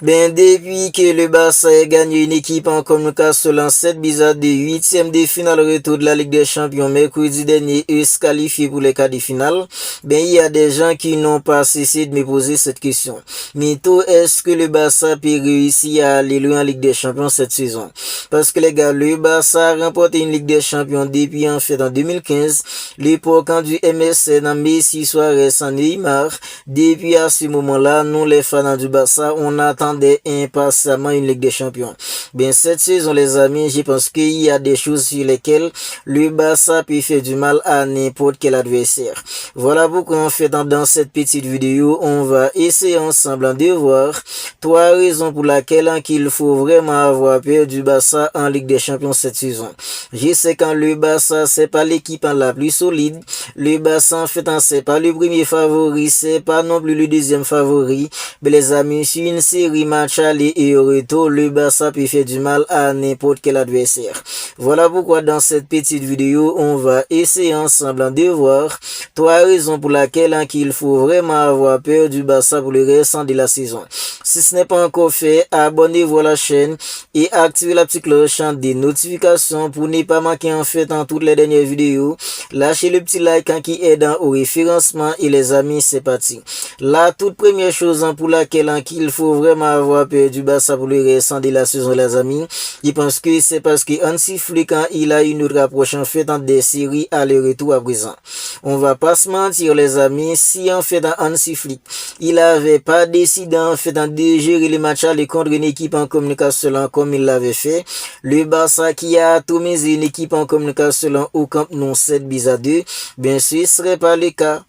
Ben, depuis que le Barça a gagné une équipe en communication en 7 buts à 2, huitième de finale retour de la Ligue des Champions mercredi dernier et se qualifié pour les quarts de finale, ben, il y a des gens qui n'ont pas cessé de me poser cette question. Mito, est-ce que le Barça peut réussir à aller loin en Ligue des Champions cette saison? Parce que les gars, le Barça a remporté une Ligue des Champions depuis en fait en 2015, l'époque quand du MSN en Messi, Suarez, en Neymar. Depuis à ce moment-là, nous les fans du Barça, on attendait impatiemment une Ligue des Champions. Bien, cette saison, les amis, je pense qu'il y a des choses sur lesquelles le Barça peut faire du mal à n'importe quel adversaire. Voilà pourquoi en fait dans cette petite vidéo, on va essayer ensemble de voir trois raisons pour lesquelles il faut vraiment avoir peur du Barça en Ligue des Champions cette saison. Je sais quand le Barça, c'est pas l'équipe la plus solide. Le Barça, en fait, c'est pas le premier favori, c'est pas non plus le deuxième favori. Mais les amis, sur une série match aller et retour, le Barça peut faire du mal à n'importe quel adversaire. Voilà pourquoi dans cette petite vidéo, on va essayer ensemble de voir trois raisons pour lesquelles il faut vraiment avoir peur du Barça pour le restant de la saison. Si ce n'est pas encore fait, abonnez-vous à la chaîne et activez la petite cloche des notifications pour ne pas manquer en fait en toutes les dernières vidéos. Lâchez le petit like qui aide au référencement et les amis, c'est parti. La toute première chose pour laquelle il faut vraiment avoir peur du Barça pour le restant de la saison, les amis, je pense que c'est parce que Hansi Flick il a une autre approche en fait dans des séries aller-retour à présent. On va pas se mentir les amis, si en fait dans Hansi Flick il avait pas décidé en fait de gérer les matchs aller contre une équipe en communication comme il l'avait fait, le Barça qui a tout misé une équipe en communication au Camp Nou 7 buts à 2, bien sûr ce serait pas le cas.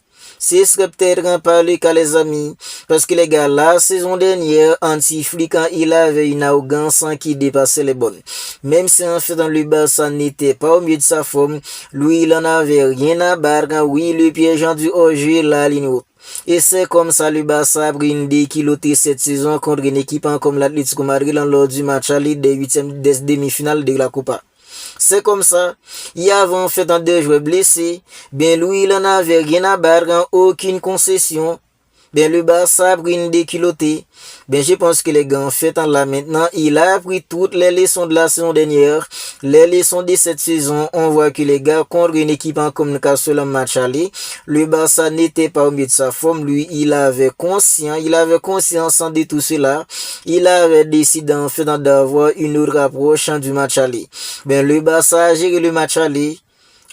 Ce serait peut-être pas le cas les amis, parce que les gars, la saison dernière, Hansi Flick il avait une arrogance qui dépassait les bonnes. Même si en fait dans le Barça n'était pas au milieu de sa forme, lui il en avait rien à barre, oui le piège du hors-jeu la ligne haute. Et c'est comme ça le Barça a pris une déculottée cette saison contre une équipe comme l'Atlético Madrid lors du match aller des demi-finales de la Copa. C'est comme ça. Il y avait en fait un deux joueurs blessés. Bien lui, il en avait rien à barre, aucune concession. Bien le Barça a pris une déculottée. Bien je pense que les gars en fait là maintenant, il a appris toutes les leçons de la saison dernière, les leçons de cette saison. On voit que les gars contre une équipe en communication le match aller, le Barça n'était pas au milieu de sa forme. Lui, il avait conscience de tout cela. Il avait décidé en fait d'avoir une autre approche du match aller. Bien le Barça a géré le match aller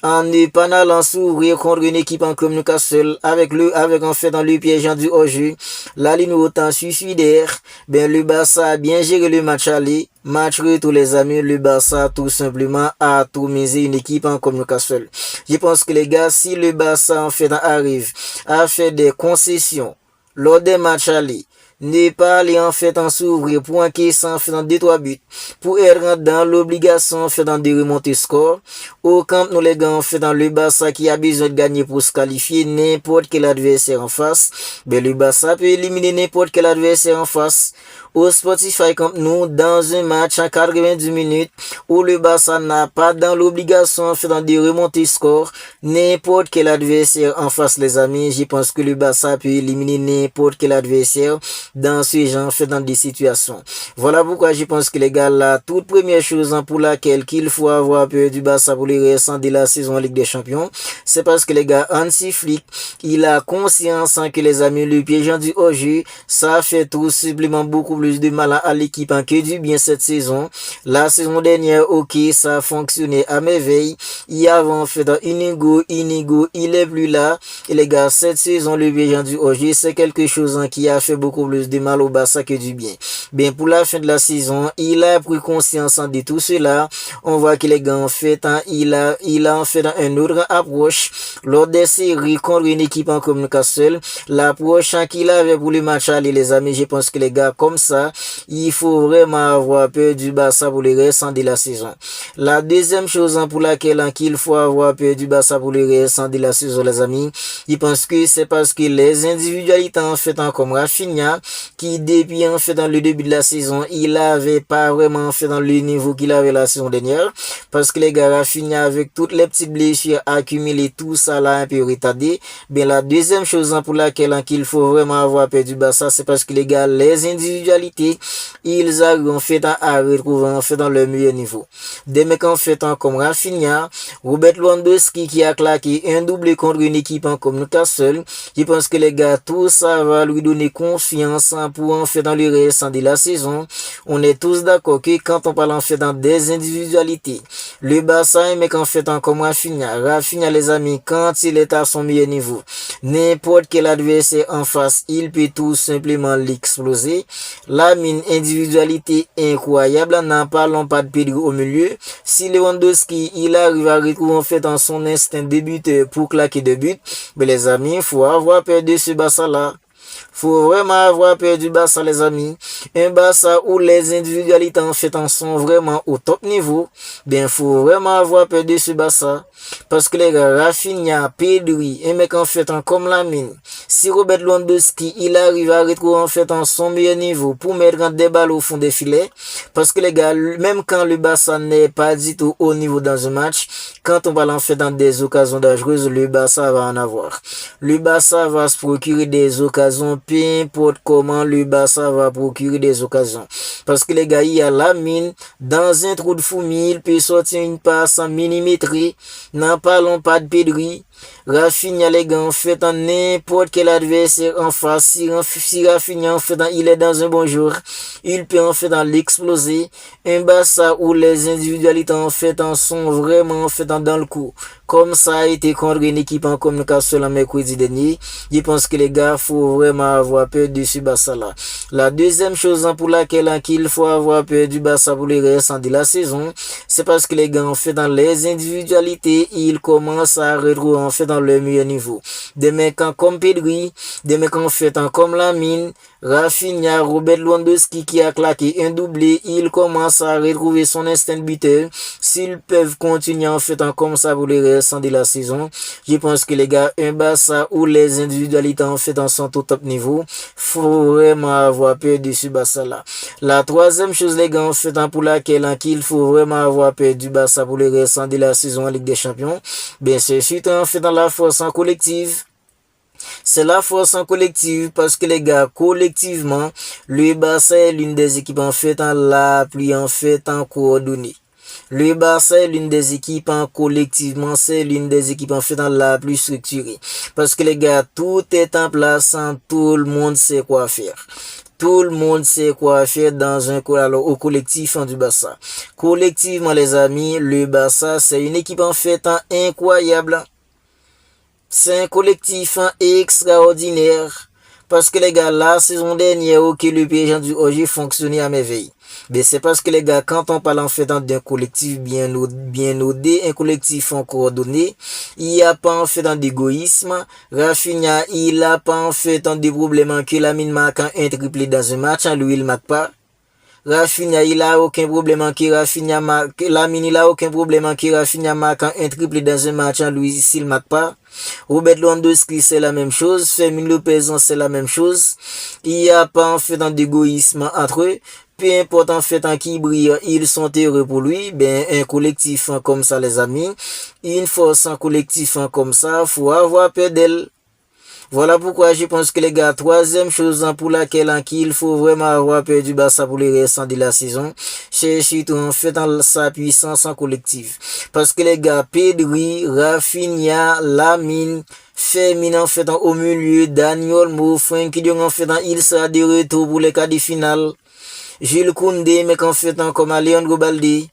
en ne pas allant s'ouvrir contre une équipe en communication avec en fait dans le piège du hors-jeu, la ligne autant suicidaire. Ben le Barça a bien géré le match aller, match retour les amis, le Barça tout simplement a tout misé une équipe en communication. Je pense que les gars, si le Barça en fait arrive à faire des concessions lors des matchs aller, ne pas aller en fait en s'ouvrir pour encaisser en fait dans 2-3 buts, pour être dans l'obligation en fait dans de remonter score, au camp nous les gars en fait dans le Barça qui a besoin de gagner pour se qualifier n'importe quel adversaire en face, ben le Barça peut éliminer n'importe quel adversaire en face. Au Spotify Camp Nou dans un match en 90 minutes où le Barça n'a pas dans l'obligation en fait de remonter score n'importe quel adversaire en face les amis, je pense que le Barça peut éliminer n'importe quel adversaire dans ce genre fait dans des situations. Voilà pourquoi je pense que les gars la toute première chose pour laquelle qu'il faut avoir peur du Barça pour les restant de la saison en Ligue des Champions, c'est parce que les gars Hansi Flick il a conscience que les amis le piège du hors-jeu ça fait tout simplement beaucoup plus de mal à l'équipe que du bien cette saison. La saison dernière, ok, ça a fonctionné à merveille. Il y avait en fait Inigo, il est plus là. Et les gars, cette saison, le piège du hors-jeu, c'est quelque chose qui a fait beaucoup plus de mal au Barça que du bien. Bien, pour la fin de la saison, il a pris conscience de tout cela. On voit que les gars, en fait, il a en fait une autre approche. Lors des séries contre une équipe en communication, l'approche qu'il avait pour le match aller, les amis, je pense que les gars, comme ça, il faut vraiment avoir peur du Barça pour le restant de la saison. La deuxième chose pour laquelle il faut avoir peur du Barça pour le restant de la saison, les amis, je pense que c'est parce que les individualités en fait comme Rafinha, qui depuis en fait dans le début début de la saison, il avait pas vraiment fait dans le niveau qu'il avait la saison dernière. Parce que les gars, Rafinha, avec toutes les petites blessures accumulées, tout ça l'a un peu retardé. Bien, la deuxième chose pour laquelle qu'il faut vraiment avoir perdu Barça, c'est parce que les gars, les individualités, ils arrivent en fait à retrouver en fait dans le meilleur niveau. Des mecs en fait comme Rafinha, Robert Lewandowski qui a claqué un doublé contre une équipe comme Newcastle. Je pense que les gars, tout ça va lui donner confiance pour en fait dans le restant de la saison. On est tous d'accord que quand on parle en fait dans des individualités, le Barça un mec en fait comme Rafinha les amis, quand il est à son meilleur niveau, n'importe quel adversaire en face, il peut tout simplement l'exploser. Lamine, individualité incroyable, n'en parlons pas de Pedro au milieu. Si Lewandowski, il arrive à retrouver en fait dans son instinct de buteur pour claquer de but, mais les amis, il faut avoir peur de ce Barça-là. Faut vraiment avoir peur du Barça, les amis. Un Barça où les individualités en fait en sont vraiment au top niveau. Bien, faut vraiment avoir peur de ce Barça. Parce que les gars, Rafinha, Pedri, un mec en fait en comme Lamine. Si Robert Lewandowski, il arrive à retrouver en fait en son meilleur niveau pour mettre des balles au fond des filets. Parce que les gars, même quand le Barça n'est pas du tout au niveau dans un match, quand on va en fait dans des occasions dangereuses, le Barça va en avoir. Le Barça va se procurer des occasions, peu importe comment le Barça va procurer des occasions. Parce que les gars, il y a Lamine, dans un trou de fourmi, il peut sortir une passe en millimétrée. N'en parlons pas de Pedri. Rafinha, les gars, en fait, en n'importe quel adversaire en face, si Rafinha, en fait, il est dans un bon jour, il peut, en fait, l'exploser. Un Barça où les individualités, en fait, en sont vraiment, en fait, dans le coup. Comme ça a été contre une équipe en communication le mercredi dernier. Je pense que les gars, faut vraiment avoir peur de ce Barça-là. La deuxième chose pour laquelle il faut avoir peur du Barça pour les restants de la saison, c'est parce que les gars, en fait, dans les individualités, ils commencent à retrouver, en fait, dans le meilleur niveau. Des mecs comme Pedri, des mecs en fait comme Lamine, Rafinha, Robert Lewandowski qui a claqué un doublé, il commence à retrouver son instinct buteur. S'ils peuvent continuer en fait comme ça pour les restants de la saison, je pense que les gars, un Barça où les individualités en fait en sont au top niveau, faut vraiment avoir peur de ce Barça là. La troisième chose les gars en fait pour laquelle il faut vraiment avoir peur du Barça pour les restants de la saison en Ligue des Champions, bien c'est surtout en fait dans la force en collective. C'est la force en collective parce que les gars, collectivement, le Barça est l'une des équipes en fait la plus en fait en coordonnée. Le Barça est l'une des équipes en collectivement, c'est l'une des équipes en fait la plus structurée. Parce que les gars, tout est en place, tout le monde sait quoi faire. Tout le monde sait quoi faire dans un au collectif du Barça. Collectivement les amis, le Barça c'est une équipe en fait incroyable. C'est un collectif extraordinaire. Parce que les gars, la saison dernière, ok, le PSG du OG fonctionnait à merveille. Mais c'est parce que les gars, quand on parle en fait d'un collectif bien nodé, un collectif en coordonné, il n'y a pas en fait d'égoïsme. Rafinha, il n'a pas en fait des problèmes que Lamine marque un triplé dans un match, lui il marque pas. Rafinha, il a aucun problème qui Rafinha marque, Lamine, il a aucun problème qui Rafinha marque un triplé dans un match, lui s'il marque pas. Robert Lewandowski, c'est la même chose. Fermin Lopez, c'est la même chose. Il n'y a pas en fait d'égoïsme entre eux. Peu importe en fait qui brille, ils sont heureux pour lui. Ben, un collectif comme ça, les amis. Une force en collectif comme ça, faut avoir peur d'elle. Voilà pourquoi je pense que les gars, troisième chose pour laquelle il faut vraiment avoir peur du Barça pour les restants de la saison, c'est surtout en fait sa puissance en collectif. Parce que les gars, Pedri, Rafinha, Lamine, Fermin en fait au milieu, Daniel Mo, Frenkie de Jong en fait il sera de retour pour les quarts de finale. Jules Koundé, mais en fait comme Leandro Balde,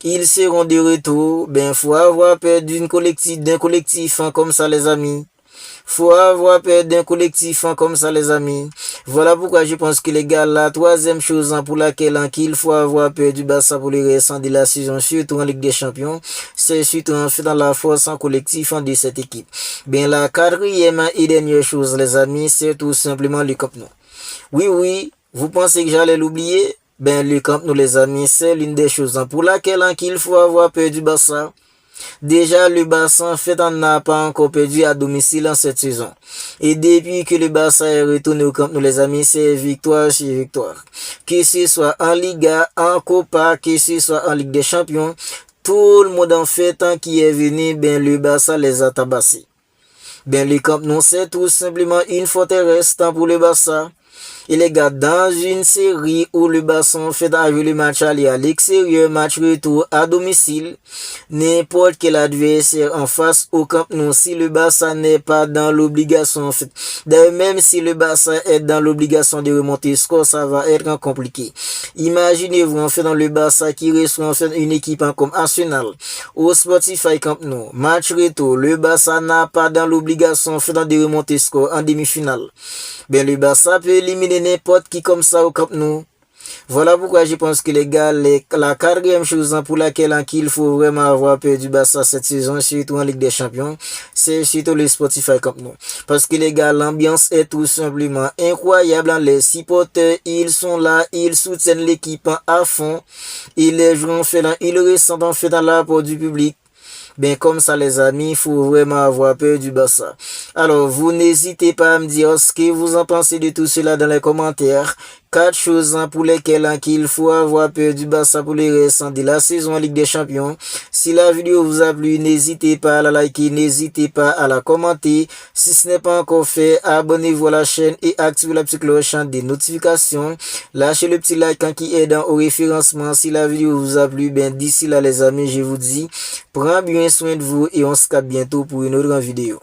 ils seront de retour. Ben, faut avoir peur d'un collectif comme ça les amis. Faut avoir peur d'un collectif comme ça les amis. Voilà pourquoi je pense que les gars, la troisième chose pour laquelle il faut avoir peur du Barça pour les restants de la saison, surtout en Ligue des Champions, c'est surtout en fait dans la force en collectif de cette équipe. Bien, la quatrième et dernière chose les amis, c'est tout simplement le Camp Nou. Oui, vous pensez que j'allais l'oublier? Ben, le Camp Nou les amis, c'est l'une des choses pour laquelle il faut avoir peur du Barça. Déjà, le Barça en fait n'a pas encore perdu à domicile en cette saison. Et depuis que le Barça est retourné au camp, nous les amis, c'est victoire sur victoire. Que ce soit en Liga, en Copa, que ce soit en Ligue des Champions, tout le monde en fait tant qui est venu, ben le Barça les a tabassés. Ben le camp, non, c'est tout simplement une forteresse tant pour le Barça. Et les gars, dans une série où le Barça fait avec le match aller à l'extérieur, match retour à domicile, n'importe quel adversaire en face au Camp Nou, si le Barça n'est pas dans l'obligation, en fait, d'ailleurs, même si le Barça est dans l'obligation de remonter le score, ça va être compliqué. Imaginez-vous, en fait, dans le Barça qui reçoit, en fait, une équipe comme Arsenal, au Spotify Camp Nou, match retour, le Barça n'a pas dans l'obligation, en fait, de remonter le score en demi-finale. Ben, le Barça peut éliminer n'importe qui comme ça au Camp Nou. Voilà pourquoi je pense que les gars, la quatrième chose pour laquelle il faut vraiment avoir peur du Barça cette saison, surtout en Ligue des Champions, c'est surtout le Spotify Camp Nou. Parce que les gars, l'ambiance est tout simplement incroyable. Les supporters, ils sont là, ils soutiennent l'équipe à fond. Et les joueurs ils ressentent en fait dans l'apport du public. Ben comme ça les amis, il faut vraiment avoir peur du Barça. Alors vous n'hésitez pas à me dire ce que vous en pensez de tout cela dans les commentaires. 4 choses pour lesquelles qu'il faut avoir peur du Barça pour les restants de la saison en Ligue des Champions. Si la vidéo vous a plu, n'hésitez pas à la liker, n'hésitez pas à la commenter. Si ce n'est pas encore fait, abonnez-vous à la chaîne et activez la petite cloche des notifications. Lâchez le petit like qui aide au référencement. Si la vidéo vous a plu, ben d'ici là les amis, je vous dis, prenez bien soin de vous et on se capte bientôt pour une autre vidéo.